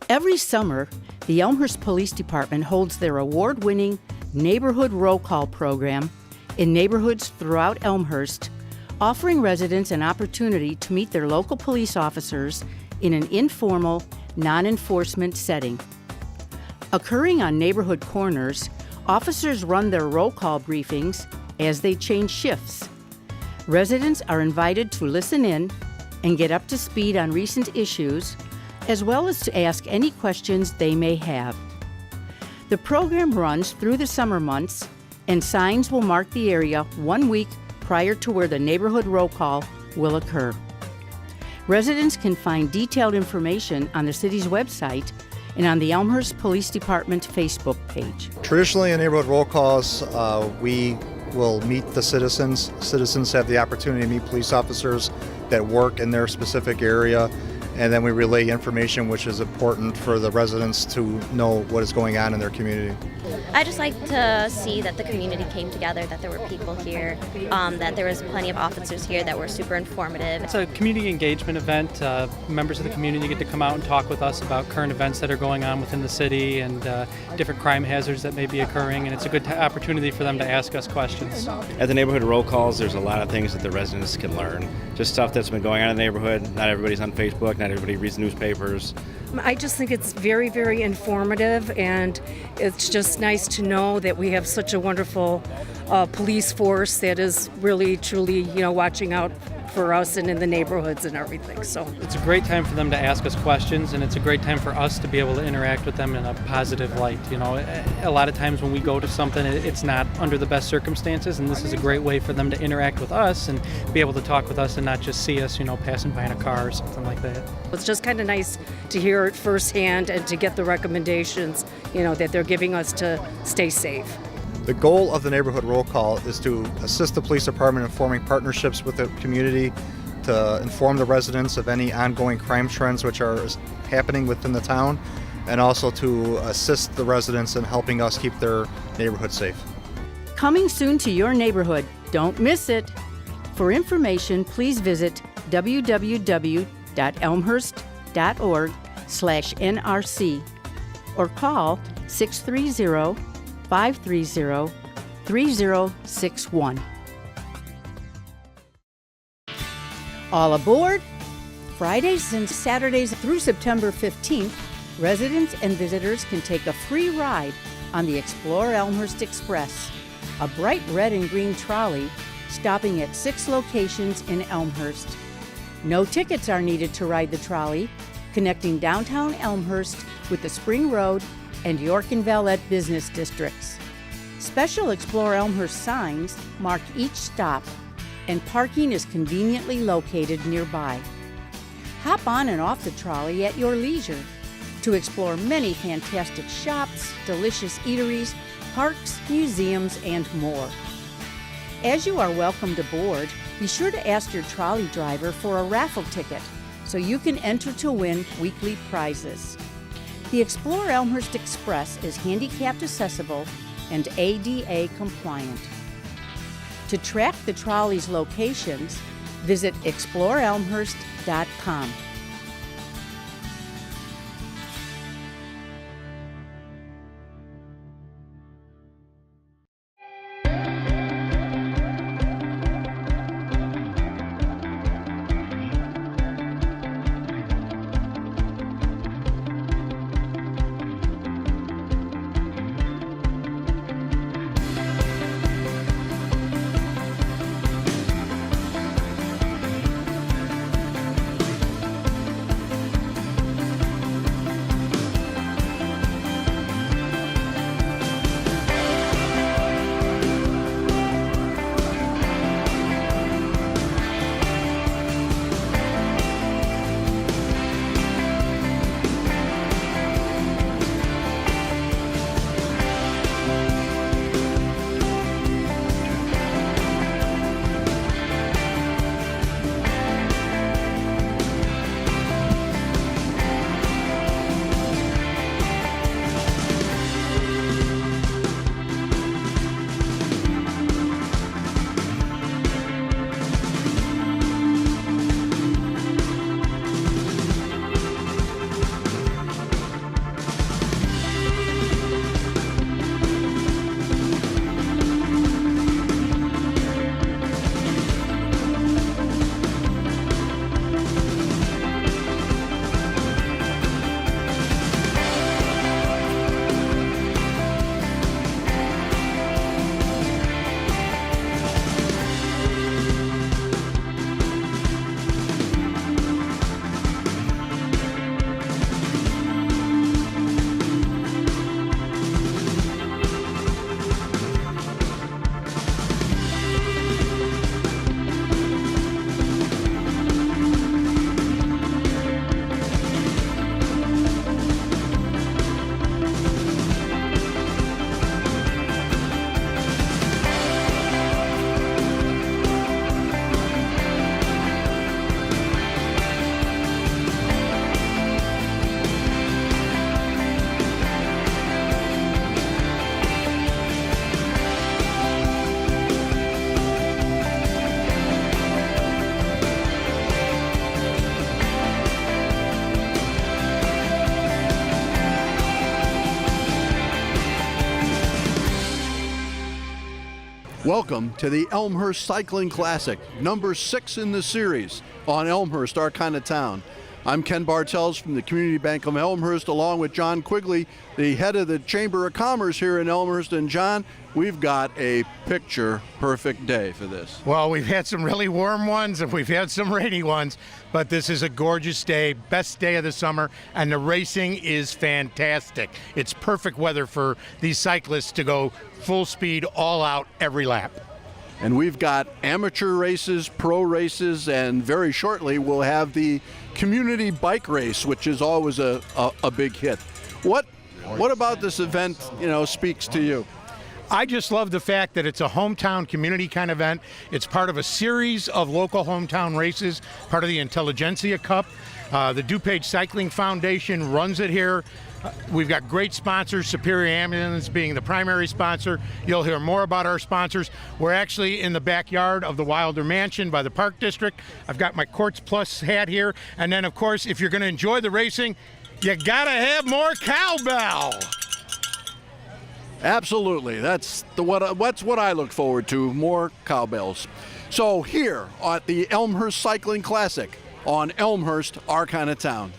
Every summer, the Elmhurst Police Department holds their award-winning Neighborhood Roll Call program in neighborhoods throughout Elmhurst, offering residents an opportunity to meet their local police officers in an informal, non-enforcement setting. Occurring on neighborhood corners, officers run their roll call briefings as they change shifts. Residents are invited to listen in and get up to speed on recent issues, as well as to ask any questions they may have. The program runs through the summer months, and signs will mark the area 1 week prior to where the neighborhood roll call will occur. Residents can find detailed information on the city's website and on the Elmhurst Police Department Facebook page. Traditionally in neighborhood roll calls, we will meet the citizens. Citizens have the opportunity to meet police officers that work in their specific area, and then we relay information which is important for the residents to know what is going on in their community. I just like to see that the community came together, that there were people here, that there was plenty of officers here that were super informative. It's a community engagement event. Members of the community get to come out and talk with us about current events that are going on within the city and different crime hazards that may be occurring, and it's a good opportunity for them to ask us questions. At the neighborhood roll calls, there's a lot of things that the residents can learn. Just stuff that's been going on in the neighborhood. Not everybody's on Facebook, not everybody reads newspapers. I just think it's very, very informative, and it's just nice to know that we have such a wonderful police force that is really, truly, watching out for us and in the neighborhoods and everything. So it's a great time for them to ask us questions, and it's a great time for us to be able to interact with them in a positive light. A lot of times when we go to something, it's not under the best circumstances, and this is a great way for them to interact with us and be able to talk with us and not just see us, passing by in a car or something like that. It's just kind of nice to hear it firsthand and to get the recommendations, that they're giving us to stay safe. The goal of the neighborhood roll call is to assist the police department in forming partnerships with the community, to inform the residents of any ongoing crime trends which are happening within the town, and also to assist the residents in helping us keep their neighborhood safe. Coming soon to your neighborhood. Don't miss it. For information, please visit www.elmhurst.org/NRC or call 630-530-3061. All aboard! Fridays and Saturdays through September 15th, residents and visitors can take a free ride on the Explore Elmhurst Express, a bright red and green trolley stopping at 6 locations in Elmhurst. No tickets are needed to ride the trolley, connecting downtown Elmhurst with the Spring Road and York and Valette business districts. Special Explore Elmhurst signs mark each stop, and parking is conveniently located nearby. Hop on and off the trolley at your leisure to explore many fantastic shops, delicious eateries, parks, museums, and more. As you are welcomed aboard, be sure to ask your trolley driver for a raffle ticket so you can enter to win weekly prizes. The Explore Elmhurst Express is handicapped accessible and ADA compliant. To track the trolley's locations, visit exploreelmhurst.com. Welcome to the Elmhurst Cycling Classic, number 6 in the series on Elmhurst, our kind of town. I'm Ken Bartels from the Community Bank of Elmhurst, along with John Quigley, the head of the Chamber of Commerce here in Elmhurst. And John, we've got a picture-perfect day for this. Well, we've had some really warm ones and we've had some rainy ones, but this is a gorgeous day, best day of the summer, and the racing is fantastic. It's perfect weather for these cyclists to go full speed, all out, every lap. And we've got amateur races, pro races, and very shortly we'll have the community bike race, which is always a big hit. What about this event, speaks to you? I just love the fact that it's a hometown community kind of event. It's part of a series of local hometown races, part of the Intelligentsia Cup. The DuPage Cycling Foundation runs it here. We've got great sponsors, Superior Ambulance being the primary sponsor. You'll hear more about our sponsors. We're actually in the backyard of the Wilder Mansion by the Park District. I've got my Courts Plus hat here. And then, of course, if you're going to enjoy the racing, you got to have more cowbell. Absolutely. That's what I look forward to, more cowbells. So here at the Elmhurst Cycling Classic on Elmhurst, our kind of town.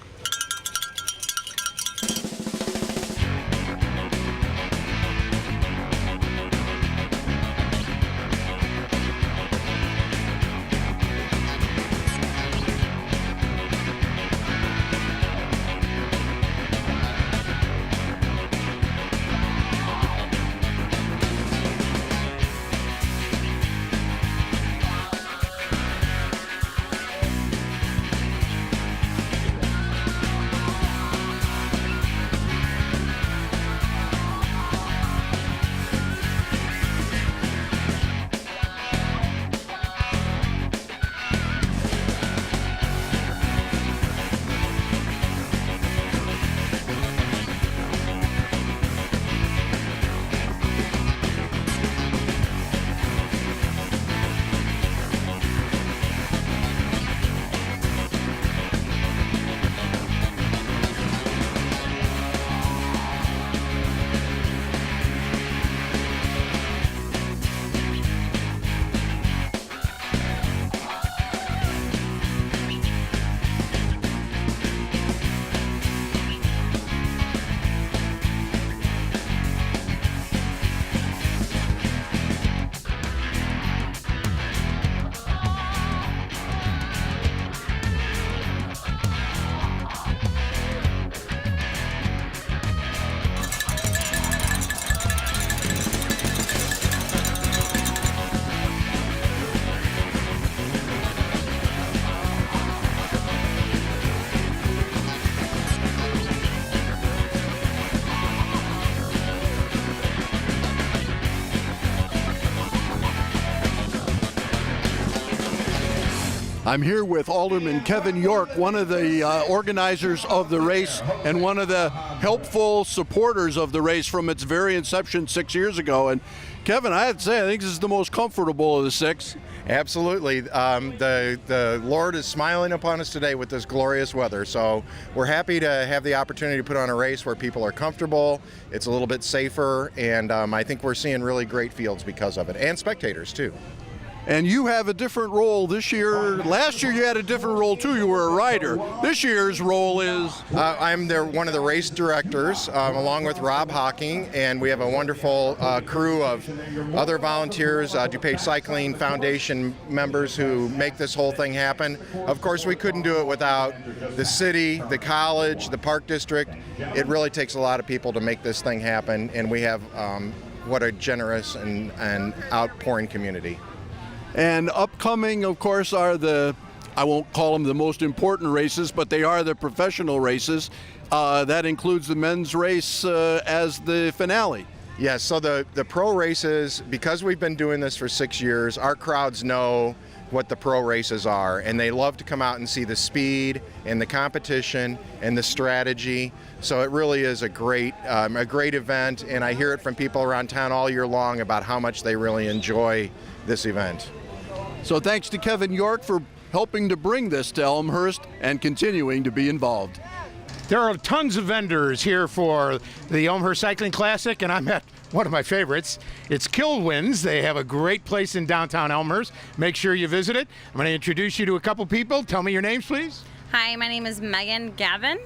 I'm here with Alderman Kevin York, one of the organizers of the race and one of the helpful supporters of the race from its very inception 6 years ago. And Kevin, I have to say, I think this is the most comfortable of the 6. Absolutely. The Lord is smiling upon us today with this glorious weather. So we're happy to have the opportunity to put on a race where people are comfortable. It's a little bit safer, and I think we're seeing really great fields because of it, and spectators too. And you have a different role this year. Last year you had a different role too. You were a rider. This year's role is? I'm one of the race directors, along with Rob Hawking, and we have a wonderful crew of other volunteers, DuPage Cycling Foundation members who make this whole thing happen. Of course, we couldn't do it without the city, the college, the Park District. It really takes a lot of people to make this thing happen, and we have what a generous and outpouring community. And upcoming, of course, are I won't call them the most important races, but they are the professional races. That includes the men's race as the finale. Yes, so the pro races, because we've been doing this for 6 years, our crowds know what the pro races are, and they love to come out and see the speed and the competition and the strategy. So it really is a great event, and I hear it from people around town all year long about how much they really enjoy this event. So thanks to Kevin York for helping to bring this to Elmhurst and continuing to be involved. There are tons of vendors here for the Elmhurst Cycling Classic, and I'm at one of my favorites. It's Kilwins. They have a great place in downtown Elmhurst. Make sure you visit it. I'm going to introduce you to a couple people. Tell me your names, please. Hi, my name is Megan Gavin.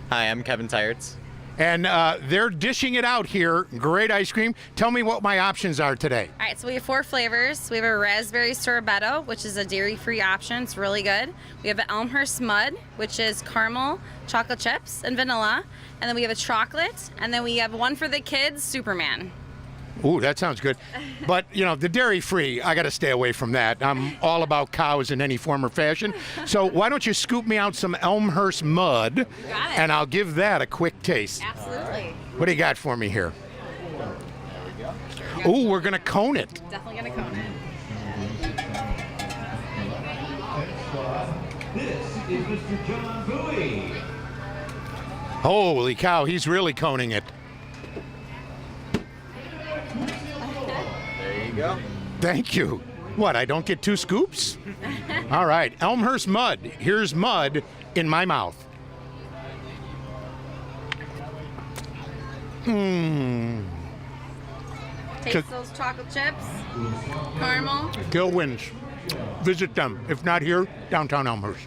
Hi, I'm Kevin Tyerts. And they're dishing it out here. Great ice cream. Tell me what my options are today. All right, so we have 4 flavors. We have a raspberry sorbetto, which is a dairy-free option. It's really good. We have an Elmhurst mud, which is caramel, chocolate chips, and vanilla. And then we have a chocolate. And then we have one for the kids, Superman. Ooh, that sounds good. But, you know, the dairy-free, I got to stay away from that. I'm all about cows in any form or fashion. So why don't you scoop me out some Elmhurst mud, and I'll give that a quick taste. Absolutely. What do you got for me here? Ooh, we're going to cone it. Definitely going to cone it. This is Mr. John Bowie. Holy cow, he's really coning it. There you go. Thank you. What, I don't get 2 scoops? All right, Elmhurst mud. Here's mud in my mouth. Taste those chocolate chips, caramel. Kilwins. Visit them. If not here, downtown Elmhurst.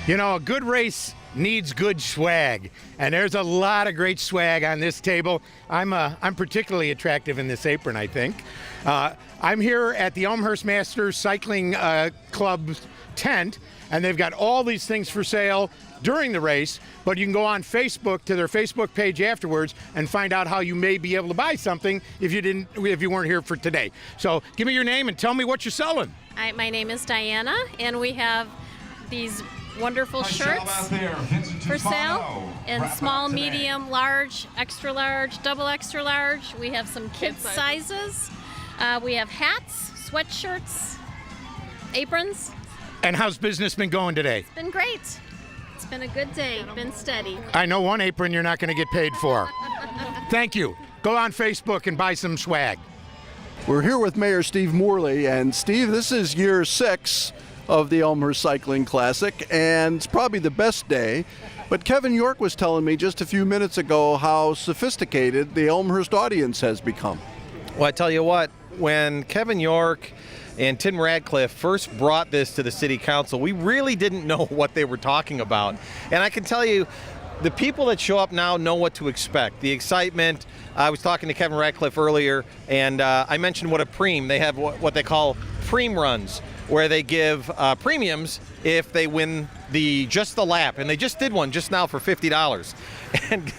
You know, a good race needs good swag, and there's a lot of great swag on this table. I'm particularly attractive in this apron, I think. I'm here at the Elmhurst Masters Cycling Club tent, and they've got all these things for sale during the race, but you can go on Facebook to their Facebook page afterwards and find out how you may be able to buy something if you weren't here for today. So give me your name and tell me what you're selling. Hi, my name is Diana, and we have these wonderful shirts for sale in small, medium, large, extra large, double extra large. We have some kids sizes. We have hats, sweatshirts, aprons. And how's business been going today? It's been great. It's been a good day, been steady. I know one apron you're not going to get paid for. Thank you. Go on Facebook and buy some swag. We're here with Mayor Steve Morley, and Steve, this is year 6 of the Elmhurst Cycling Classic, and it's probably the best day. But Kevin York was telling me just a few minutes ago how sophisticated the Elmhurst audience has become. Well, I tell you what, when Kevin York and Tim Radcliffe first brought this to the city council, we really didn't know what they were talking about. And I can tell you, the people that show up now know what to expect. The excitement. I was talking to Kevin Radcliffe earlier, and I mentioned what a preem. They have what they call preem runs, where they give premiums if they win just the lap. And they just did one just now for $50. And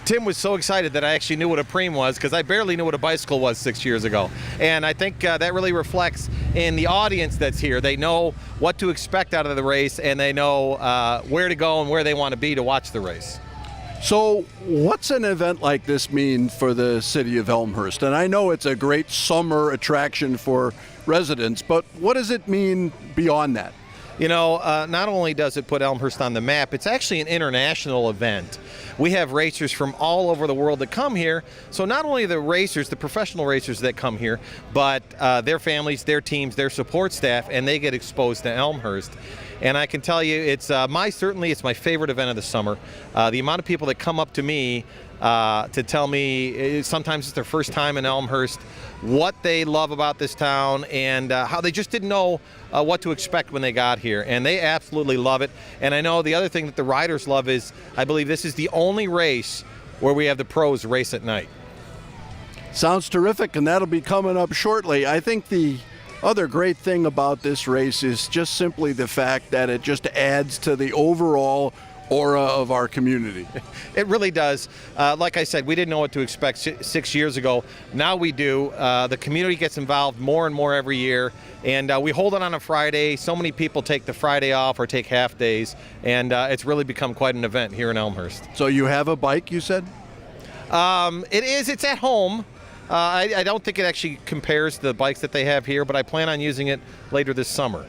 Tim was so excited that I actually knew what a preem was, because I barely knew what a bicycle was 6 years ago. And I think that really reflects in the audience that's here. They know what to expect out of the race, and they know where to go and where they want to be to watch the race. So what's an event like this mean for the city of Elmhurst? And I know it's a great summer attraction for residents, but what does it mean beyond that? You know, not only does it put Elmhurst on the map, it's actually an international event. We have racers from all over the world that come here. So not only the racers, the professional racers that come here, but their families, their teams, their support staff, and they get exposed to Elmhurst. And I can tell you, it's it's my favorite event of the summer. The amount of people that come up to me to tell me, sometimes it's their first time in Elmhurst, what they love about this town, and how they just didn't know what to expect when they got here. And they absolutely love it. And I know the other thing that the riders love is, I believe this is the only race where we have the pros race at night. Sounds terrific, and that'll be coming up shortly. I think the other great thing about this race is just simply the fact that it just adds to the overall aura of our community. It really does. Like I said, we didn't know what to expect 6 years ago. Now we do. The community gets involved more and more every year, and we hold it on a Friday. So many people take the Friday off or take half days, and it's really become quite an event here in Elmhurst. So you have a bike, you said? It's at home. I don't think it actually compares to the bikes that they have here, but I plan on using it later this summer.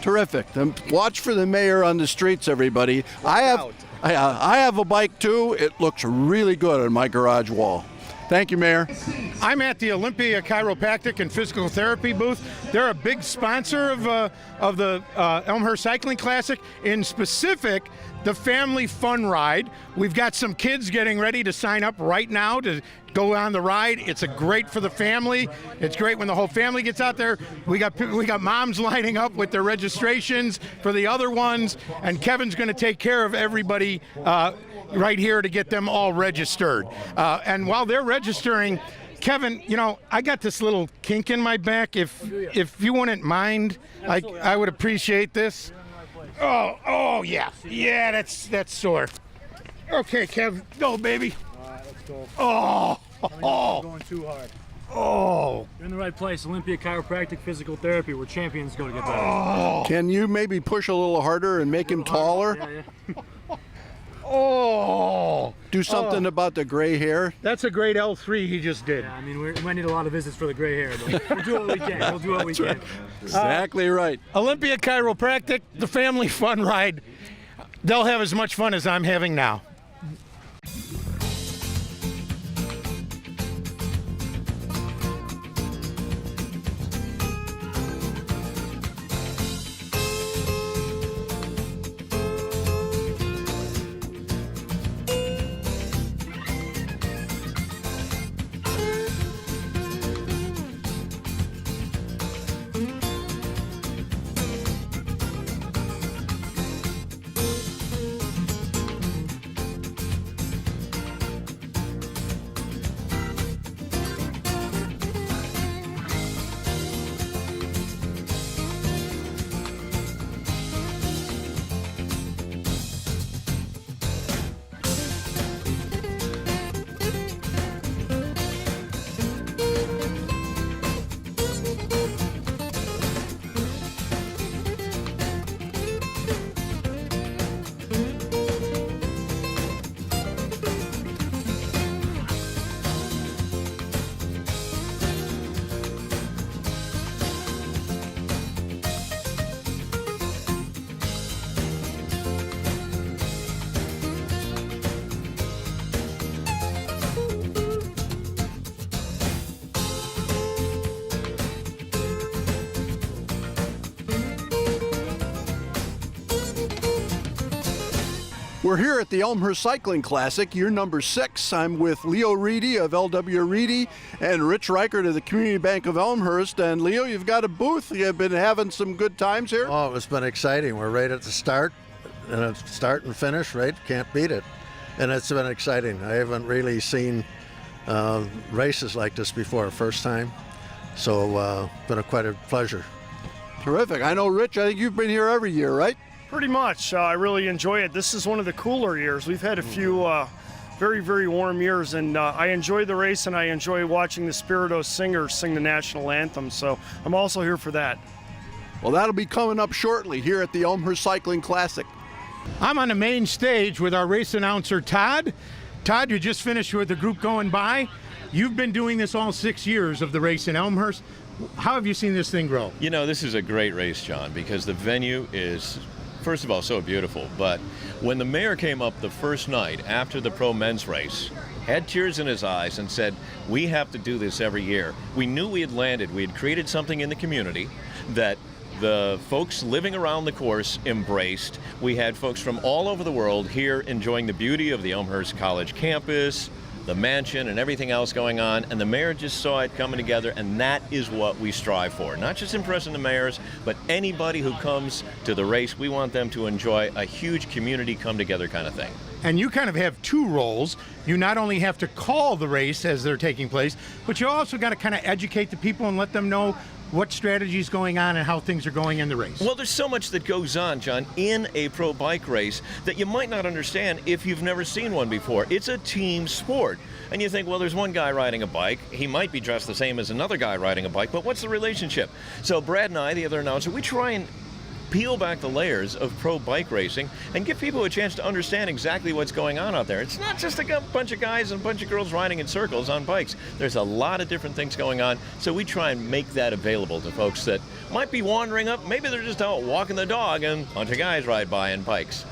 Terrific. Then watch for the mayor on the streets, everybody. I have a bike too. It looks really good on my garage wall. Thank you, Mayor. I'm at the Olympia Chiropractic and Physical Therapy booth. They're a big sponsor of the Elmhurst Cycling Classic, in specific the Family Fun Ride. We've got some kids getting ready to sign up right now to go on the ride. It's great for the family. It's great when the whole family gets out there. We got moms lining up with their registrations for the other ones, and Kevin's going to take care of everybody right here to get them all registered. And while they're registering, Kevin, you know, I got this little kink in my back. If you wouldn't mind, I would appreciate this. Oh yeah, that's sore. Okay, Kev, go baby. All right, let's go. Oh, you're going too hard. Oh. You're in the right place. Olympia Chiropractic Physical Therapy, where champions go to get better. Oh. Can you maybe push a little harder and make him taller? Yeah. Oh. Do something about the gray hair. That's a great L3 he just did. Yeah, I mean, we might need a lot of visits for the gray hair, but we'll do what we can. We'll do what we can. Exactly right. Olympia Chiropractic, the Family Fun Ride. They'll have as much fun as I'm having now. We're here at the Elmhurst Cycling Classic, year number 6. I'm with Leo Reedy of LW Reedy and Rich Reichert of the Community Bank of Elmhurst. And Leo, you've got a booth. You've been having some good times here? Oh, it's been exciting. We're right at the start, and it's start and finish, right? Can't beat it. And it's been exciting. I haven't really seen races like this before, first time. So been quite a pleasure. Terrific. I know, Rich, I think you've been here every year, right? Pretty much. I really enjoy it. This is one of the cooler years. We've had a few very, very warm years, and I enjoy the race, and I enjoy watching the Spiritos singers sing the national anthem, so I'm also here for that. Well, that'll be coming up shortly here at the Elmhurst Cycling Classic. I'm on the main stage with our race announcer, Todd. Todd, you just finished with the group going by. You've been doing this all 6 years of the race in Elmhurst. How have you seen this thing grow? You know, this is a great race, John, because the venue is, first of all, so beautiful. But when the mayor came up the first night after the pro men's race, had tears in his eyes and said, we have to do this every year. We knew we had landed. We had created something in the community that the folks living around the course embraced. We had folks from all over the world here enjoying the beauty of the Elmhurst College campus, the mansion, and everything else going on, and the mayor just saw it coming together, and that is what we strive for. Not just impressing the mayors, but anybody who comes to the race, we want them to enjoy a huge community come together kind of thing. And you kind of have two roles. You not only have to call the race as they're taking place, but you also got to kind of educate the people and let them know what strategy is going on and how things are going in the race. Well, there's so much that goes on, John, in a pro bike race that you might not understand if you've never seen one before. It's a team sport. And you think, well, there's one guy riding a bike. He might be dressed the same as another guy riding a bike, but what's the relationship? So Brad and I, the other announcer, we try and peel back the layers of pro bike racing and give people a chance to understand exactly what's going on out there. It's not just a bunch of guys and a bunch of girls riding in circles on bikes. There's a lot of different things going on, so we try and make that available to folks that might be wandering up. Maybe they're just out walking the dog and a bunch of guys ride by in bikes.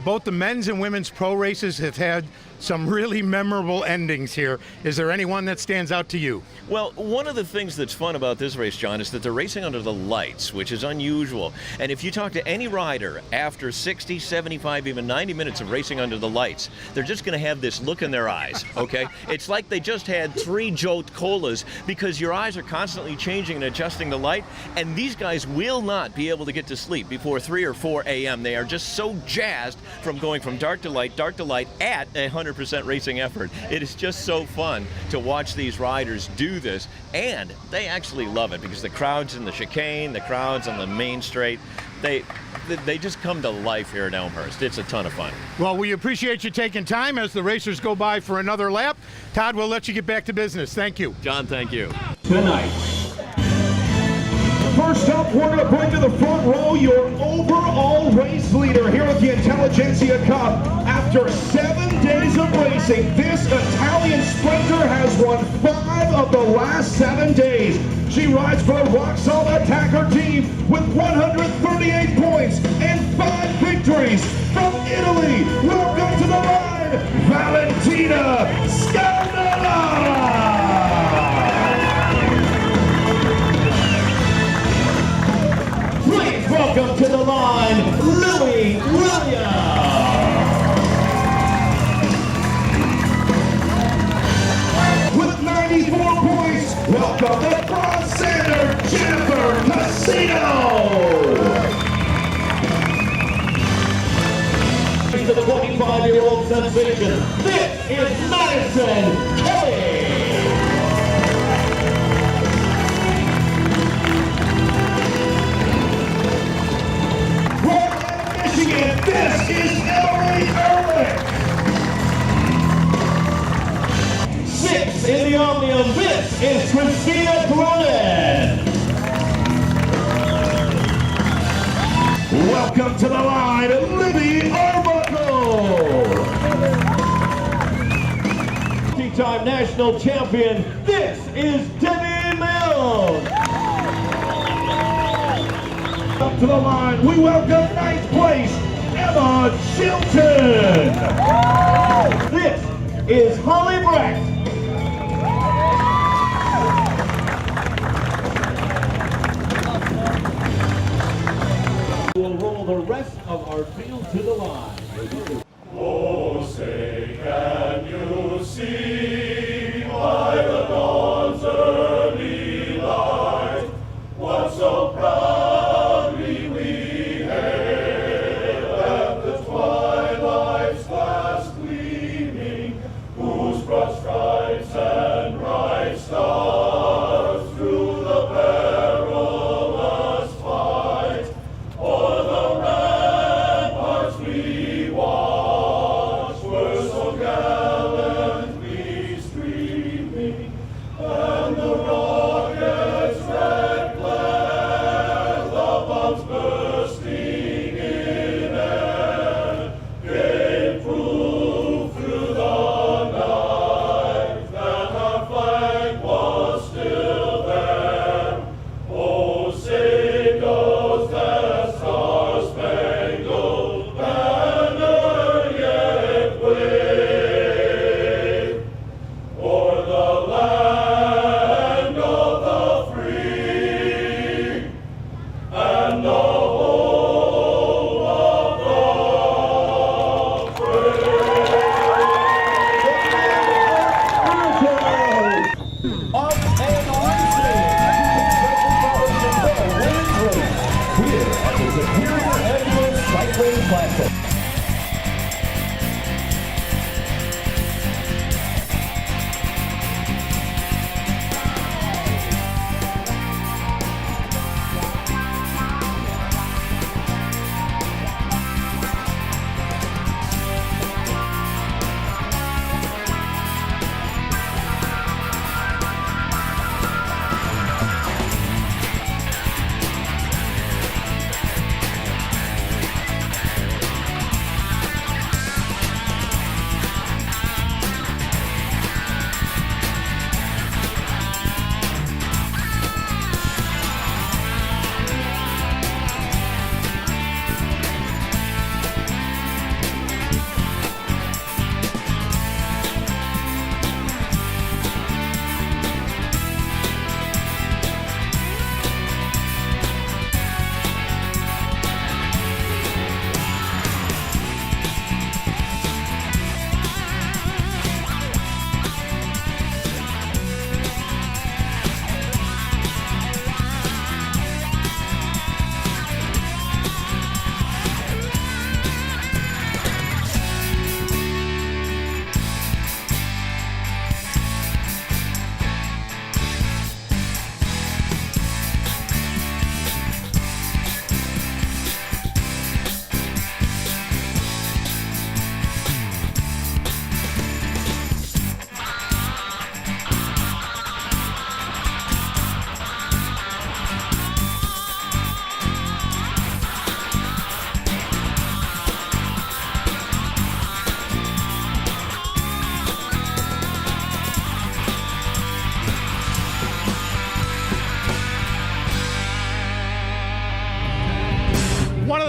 Both the men's and women's pro races have had some really memorable endings here. Is there any one that stands out to you? Well, one of the things that's fun about this race, John, is that they're racing under the lights, which is unusual. And if you talk to any rider after 60, 75, even 90 minutes of racing under the lights, they're just going to have this look in their eyes, okay? It's like they just had 3 Jolt Colas, because your eyes are constantly changing and adjusting the light, and these guys will not be able to get to sleep before 3 or 4 a.m. They are just so jazzed from going from dark to light at 100% racing effort. It is just so fun to watch these riders do this, and they actually love it because the crowds in the chicane, the crowds on the main straight, they just come to life here at Elmhurst. It's a ton of fun. Well, we appreciate you taking time as the racers go by for another lap. Todd, we'll let you get back to business. Thank you. John, thank you. Tonight. First up, we're going to bring to the front row your overall race leader here at the Intelligentsia Cup. After 7 days of racing, this Italian sprinter has won 5 of the last 7 days. She rides for the Rock Solid Attacker team with 138 points and 5 victories. From Italy, welcome to the line, Valentina Scandella! Please welcome to the line, Louis Williams. With 94 points, welcome the front center, Jennifer Casino. To the 25-year-old sensation, this is Madison Kelly. Michigan, this is Ellery Ehrlich. 6 in the Omnium, this is Christina Cronin. Welcome to the line, Libby Arbuckle. 3-time national champion, this is Debbie Mills. Up to the line, we welcome 9th place, Emma Chilton. This is Holly Brecht. We'll roll the rest of our field to the line.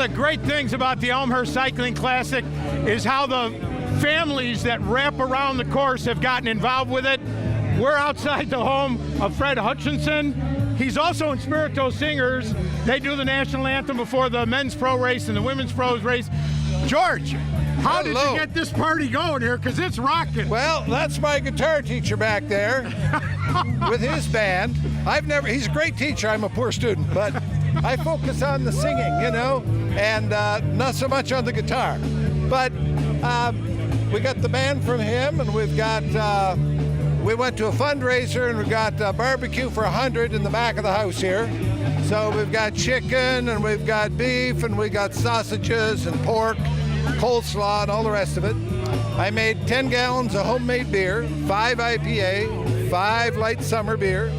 the great things about the Elmhurst Cycling Classic is how the families that wrap around the course have gotten involved with it. We're outside the home of Fred Hutchinson. He's also in Spirito Singers. They do the national anthem before the men's pro race and the women's pros race. George, how did you get this party going here? Because it's rocking. Well, that's my guitar teacher back there with his band. He's a great teacher. I'm a poor student, but I focus on the singing, you know, and not so much on the guitar. But we got the band from him, and we've got, we went to a fundraiser, and we've got barbecue for 100 in the back of the house here. So we've got chicken, and we've got beef, and we've got sausages and pork, coleslaw, and all the rest of it. I made 10 gallons of homemade beer, 5 IPA, 5 light summer beer.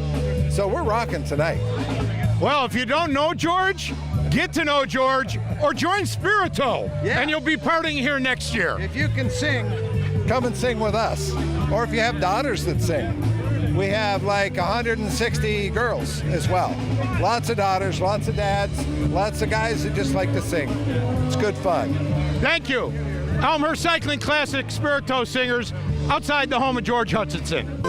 So we're rocking tonight. Well, if you don't know George, get to know George or join Spirito, and you'll be partying here next year. If you can sing, come and sing with us. Or if you have daughters that sing. We have like 160 girls as well. Lots of daughters, lots of dads, lots of guys that just like to sing. It's good fun. Thank you. Elmhurst Cycling Classic Spirito Singers outside the home of George Hutchinson.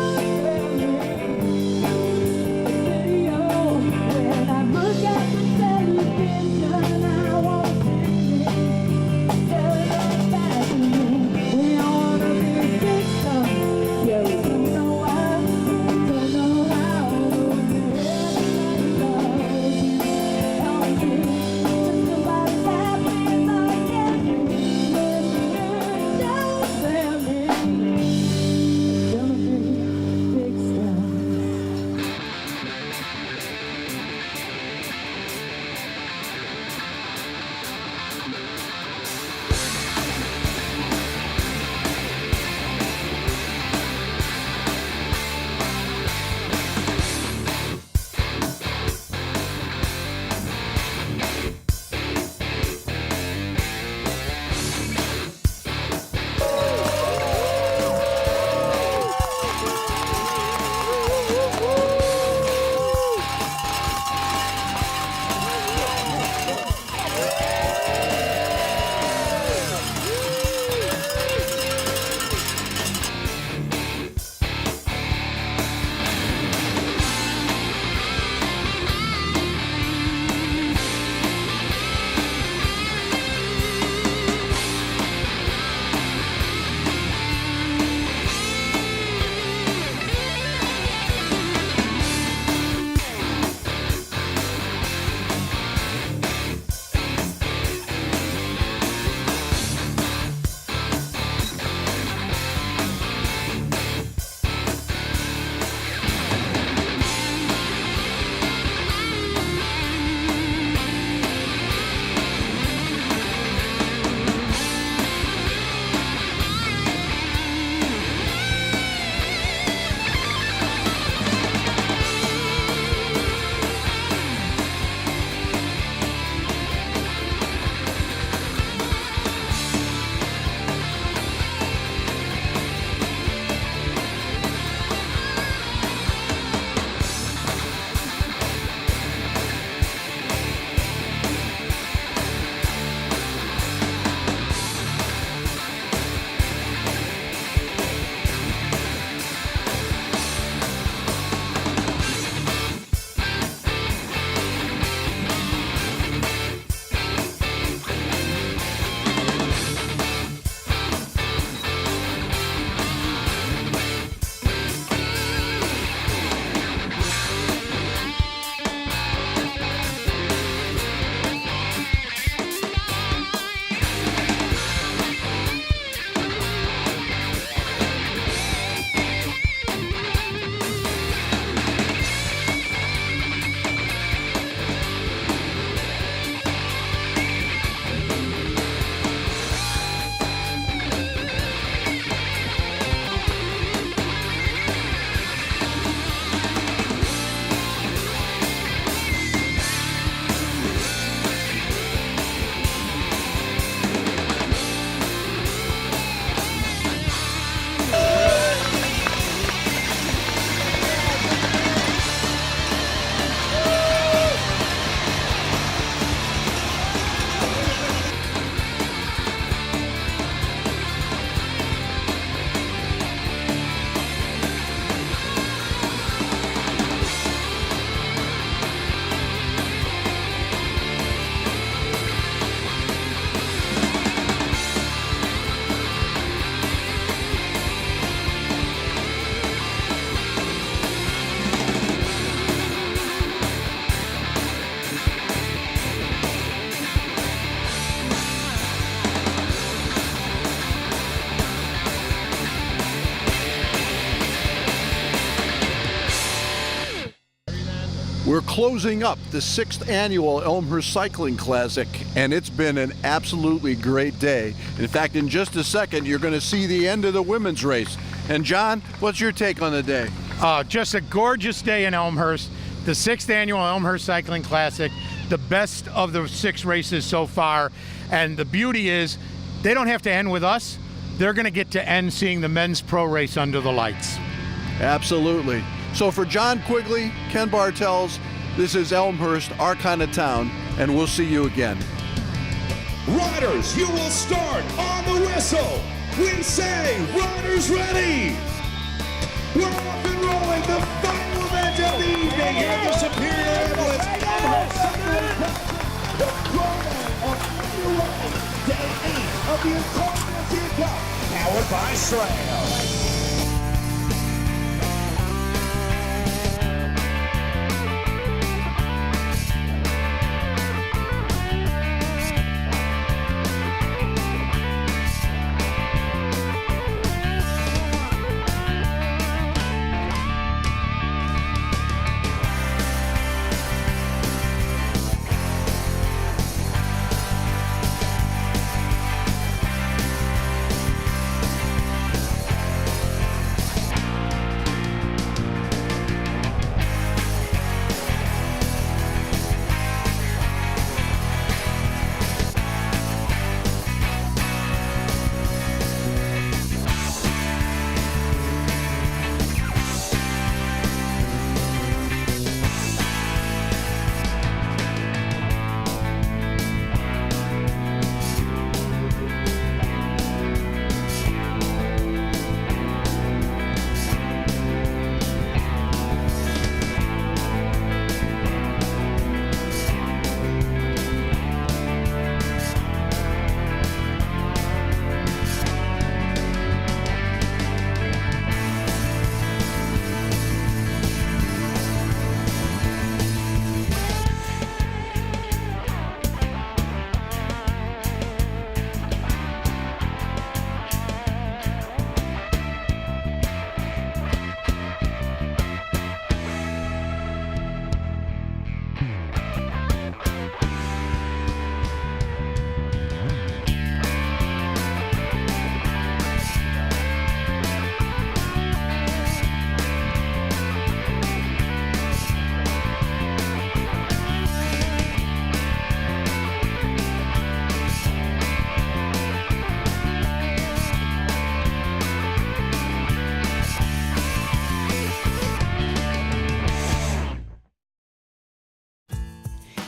We're closing up the 6th annual Elmhurst Cycling Classic, and it's been an absolutely great day. In fact, in just a second, you're going to see the end of the women's race. And John, what's your take on the day? Just a gorgeous day in Elmhurst. The 6th annual Elmhurst Cycling Classic, the best of the 6 races so far. And the beauty is, they don't have to end with us. They're going to get to end seeing the men's pro race under the lights. Absolutely. So for John Quigley, Ken Bartels, this is Elmhurst, our kind of town, and we'll see you again. Riders, you will start on the whistle. We say, riders ready. We're off and rolling, the final event of the evening here at the Superior Ambulance. The promo of day 8 of the EOKT Cup, powered by SRAM.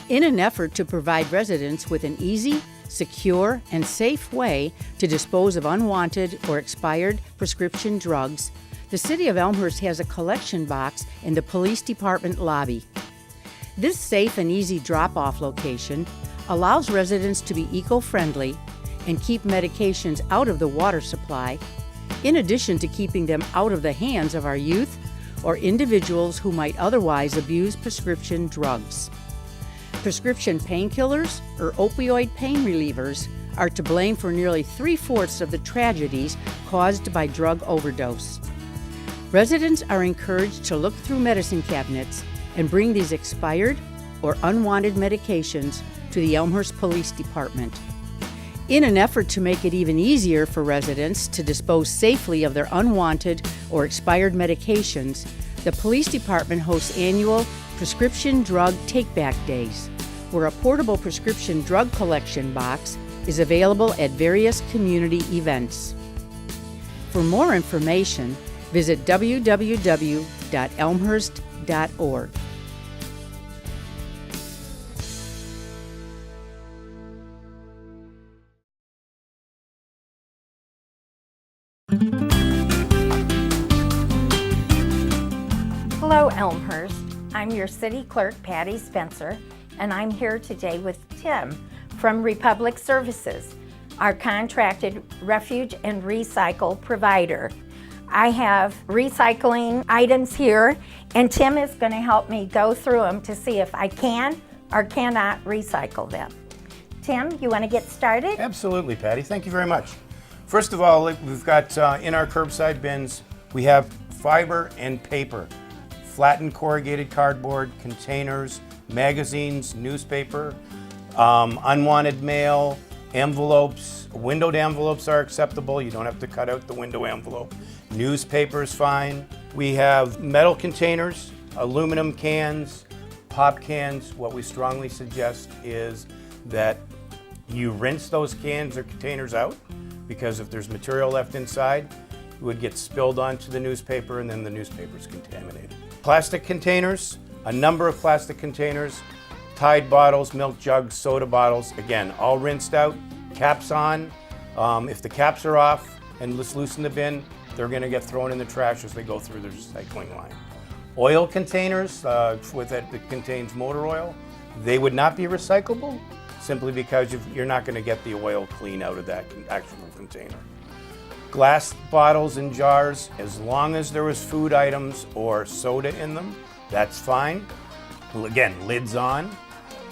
In an effort to provide residents with an easy, secure, and safe way to dispose of unwanted or expired prescription drugs, the City of Elmhurst has a collection box in the Police Department lobby. This safe and easy drop-off location allows residents to be eco-friendly and keep medications out of the water supply, in addition to keeping them out of the hands of our youth or individuals who might otherwise abuse prescription drugs. Prescription painkillers or opioid pain relievers are to blame for nearly 3/4 of the tragedies caused by drug overdose. Residents are encouraged to look through medicine cabinets and bring these expired or unwanted medications to the Elmhurst Police Department. In an effort to make it even easier for residents to dispose safely of their unwanted or expired medications, the Police Department hosts annual Prescription Drug Take-Back Days, where a portable prescription drug collection box is available at various community events. For more information, visit www.elmhurst.org. Hello, Elmhurst. I'm your City Clerk, Patty Spencer, and I'm here today with Tim from Republic Services, our contracted refuge and recycle provider. I have recycling items here, and Tim is going to help me go through them to see if I can or cannot recycle them. Tim, you want to get started? Absolutely, Patty. Thank you very much. First of all, we've got in our curbside bins, we have fiber and paper. flattened corrugated cardboard, containers, magazines, newspaper, unwanted mail, envelopes. Windowed envelopes are acceptable. You don't have to cut out the window envelope. Newspaper is fine. We have metal containers, aluminum cans, pop cans. What we strongly suggest is that you rinse those cans or containers out, because if there's material left inside, it would get spilled onto the newspaper and then the newspaper's contaminated. Plastic containers, a number of plastic containers, Tide bottles, milk jugs, soda bottles, again, all rinsed out, caps on. If the caps are off and just loose in the bin, they're gonna get thrown in the trash as they go through the recycling line. Oil containers that contains motor oil, they would not be recyclable simply because you're not gonna get the oil clean out of that actual container. Glass bottles and jars, as long as there was food items or soda in them, that's fine. Again, lids on.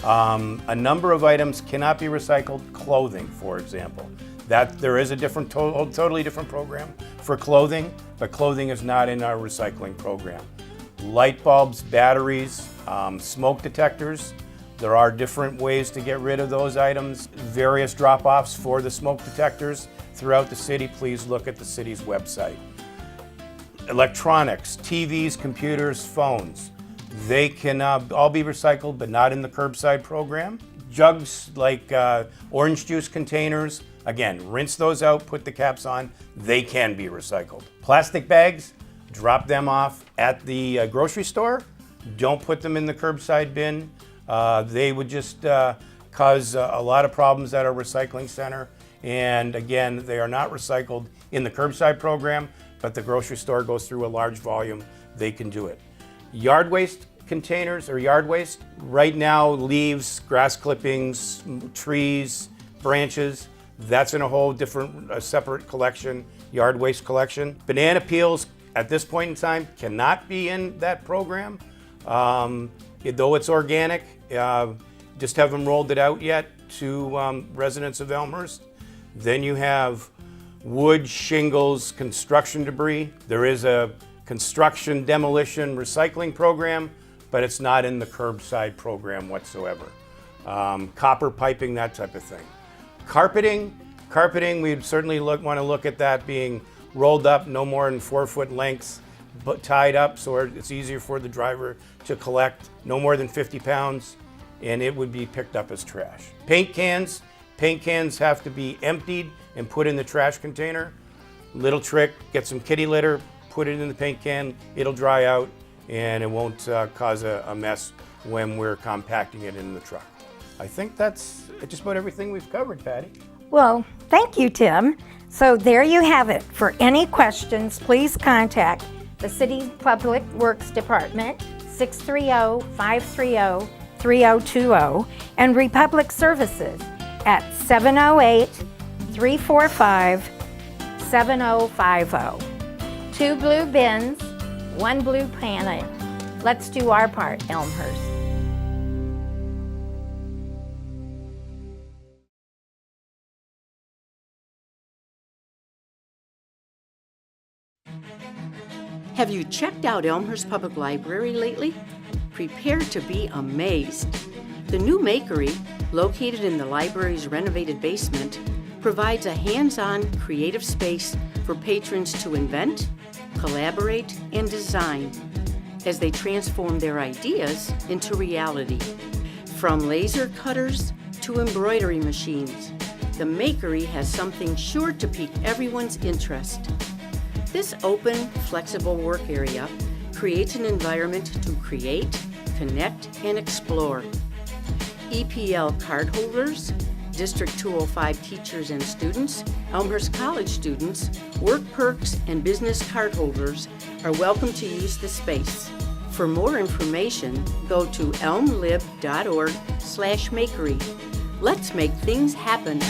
A number of items cannot be recycled. Clothing, for example. There is a totally different program for clothing, but clothing is not in our recycling program. Light bulbs, batteries, smoke detectors. There are different ways to get rid of those items. Various drop-offs for the smoke detectors throughout the city. Please look at the city's website. Electronics, TVs, computers, phones. They can all be recycled, but not in the curbside program. Jugs like orange juice containers, again, rinse those out, put the caps on, they can be recycled. Plastic bags, drop them off at the grocery store. Don't put them in the curbside bin. They would just cause a lot of problems at our recycling center. And again, they are not recycled in the curbside program, but the grocery store goes through a large volume, they can do it. Yard waste containers or yard waste, right now leaves, grass clippings, trees, branches, that's in a whole different, separate collection, yard waste collection. Banana peels at this point in time cannot be in that program. Though it's organic, just haven't rolled it out yet to residents of Elmhurst. Then you have wood, shingles, construction debris. There is a construction, demolition, recycling program, but it's not in the curbside program whatsoever. Copper piping, that type of thing. Carpeting, we'd certainly want to look at that being rolled up no more than 4 foot lengths, but tied up so it's easier for the driver to collect, no more than 50 pounds, and it would be picked up as trash. Paint cans have to be emptied and put in the trash container. Little trick, get some kitty litter, put it in the paint can, it'll dry out, and it won't cause a mess when we're compacting it in the truck. I think that's just about everything we've covered, Patty. Well, thank you, Tim. So there you have it. For any questions, please contact the City Public Works Department, 630-530-3020, and Republic Services at 708-345-7050. 2 blue bins, 1 blue planet. Let's do our part, Elmhurst. Have you checked out Elmhurst Public Library lately? Prepare to be amazed. The new Makery, located in the library's renovated basement, provides a hands-on creative space for patrons to invent, collaborate, and design as they transform their ideas into reality. From laser cutters to embroidery machines, the Makery has something sure to pique everyone's interest. This open, flexible work area creates an environment to create, connect, and explore. EPL cardholders, District 205 teachers and students, Elmhurst College students, work perks, and business cardholders are welcome to use the space. For more information, go to elmlib.org/makery. Let's make things happen.